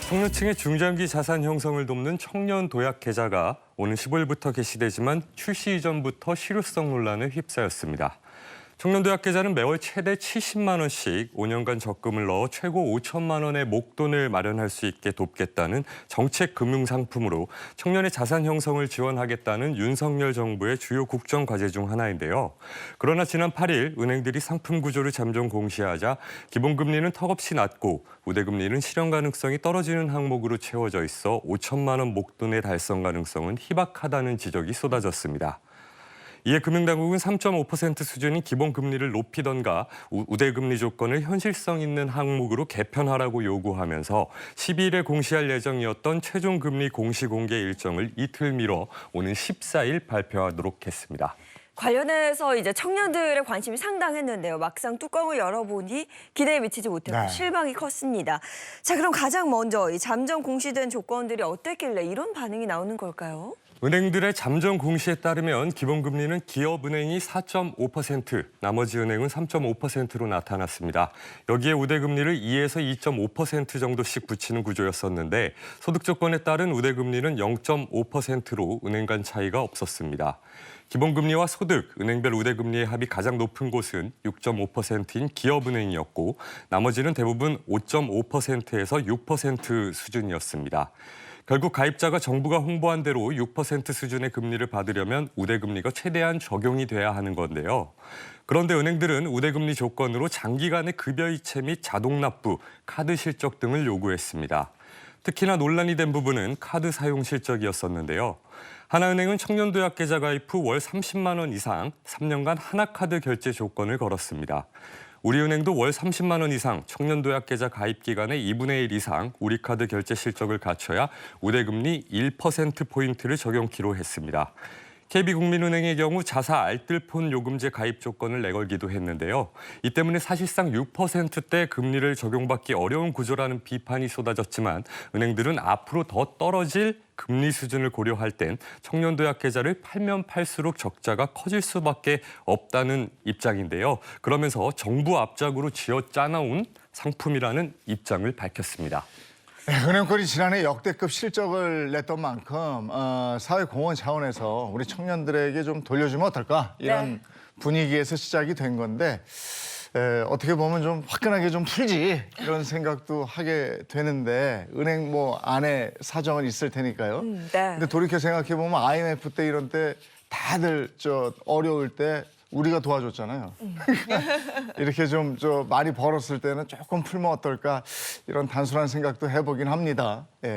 청년층의 중장기 자산 형성을 돕는 청년 도약 계좌가 오는 15일부터 개시되지만 출시 이전부터 실효성 논란에 휩싸였습니다. 청년 도약 계좌는 매월 최대 70만 원씩 5년간 적금을 넣어 최고 5천만 원의 목돈을 마련할 수 있게 돕겠다는 정책 금융 상품으로 청년의 자산 형성을 지원하겠다는 윤석열 정부의 주요 국정 과제 중 하나인데요. 그러나 지난 8일 은행들이 상품 구조를 잠정 공시하자 기본금리는 턱없이 낮고 우대금리는 실현 가능성이 떨어지는 항목으로 채워져 있어 5천만 원 목돈의 달성 가능성은 희박하다는 지적이 쏟아졌습니다. 이에 금융당국은 3.5% 수준인 기본금리를 높이던가 우대금리 조건을 현실성 있는 항목으로 개편하라고 요구하면서 12일에 공시할 예정이었던 최종금리 공시 공개 일정을 이틀 미뤄 오는 14일 발표하도록 했습니다. 관련해서 이제 청년들의 관심이 상당했는데요. 막상 뚜껑을 열어보니 기대에 미치지 못했고 실망이 컸습니다. 자, 그럼 가장 먼저 이 잠정 공시된 조건들이 어땠길래 이런 반응이 나오는 걸까요? 은행들의 잠정 공시에 따르면 기본금리는 기업은행이 4.5%, 나머지 은행은 3.5%로 나타났습니다. 여기에 우대금리를 2에서 2.5% 정도씩 붙이는 구조였었는데 소득 조건에 따른 우대금리는 0.5%로 은행 간 차이가 없었습니다. 기본금리와 소득, 은행별 우대금리의 합이 가장 높은 곳은 6.5%인 기업은행이었고 나머지는 대부분 5.5%에서 6% 수준이었습니다. 결국 가입자가 정부가 홍보한 대로 6% 수준의 금리를 받으려면 우대금리가 최대한 적용이 돼야 하는 건데요. 그런데 은행들은 우대금리 조건으로 장기간의 급여 이체 및 자동 납부, 카드 실적 등을 요구했습니다. 특히나 논란이 된 부분은 카드 사용 실적이었었는데요. 하나은행은 청년도약 계좌 가입 후 월 30만 원 이상 3년간 하나카드 결제 조건을 걸었습니다. 우리은행도 월 30만 원 이상 청년도약 계좌 가입 기간의 2분의 1 이상 우리카드 결제 실적을 갖춰야 우대금리 1%포인트를 적용키로 했습니다. KB국민은행의 경우 자사 알뜰폰 요금제 가입 조건을 내걸기도 했는데요. 이 때문에 사실상 6%대 금리를 적용받기 어려운 구조라는 비판이 쏟아졌지만 은행들은 앞으로 더 떨어질 금리 수준을 고려할 땐 청년도약 계좌를 팔면 팔수록 적자가 커질 수밖에 없다는 입장인데요. 그러면서 정부 앞작으로 쥐어짜나온 상품이라는 입장을 밝혔습니다. 은행권이 지난해 역대급 실적을 냈던 만큼 사회공헌 차원에서 우리 청년들에게 좀 돌려주면 어떨까 이런 분위기에서 시작이 된 건데 어떻게 보면 좀 화끈하게 좀 풀지 이런 생각도 하게 되는데 은행 뭐 안에 사정은 있을 테니까요. 근데 돌이켜 생각해 보면 IMF 때 이런 때 다들 어려울 때 우리가 도와줬잖아요. 이렇게 좀 많이 벌었을 때는 조금 풀면 어떨까 이런 단순한 생각도 해보긴 합니다. 예.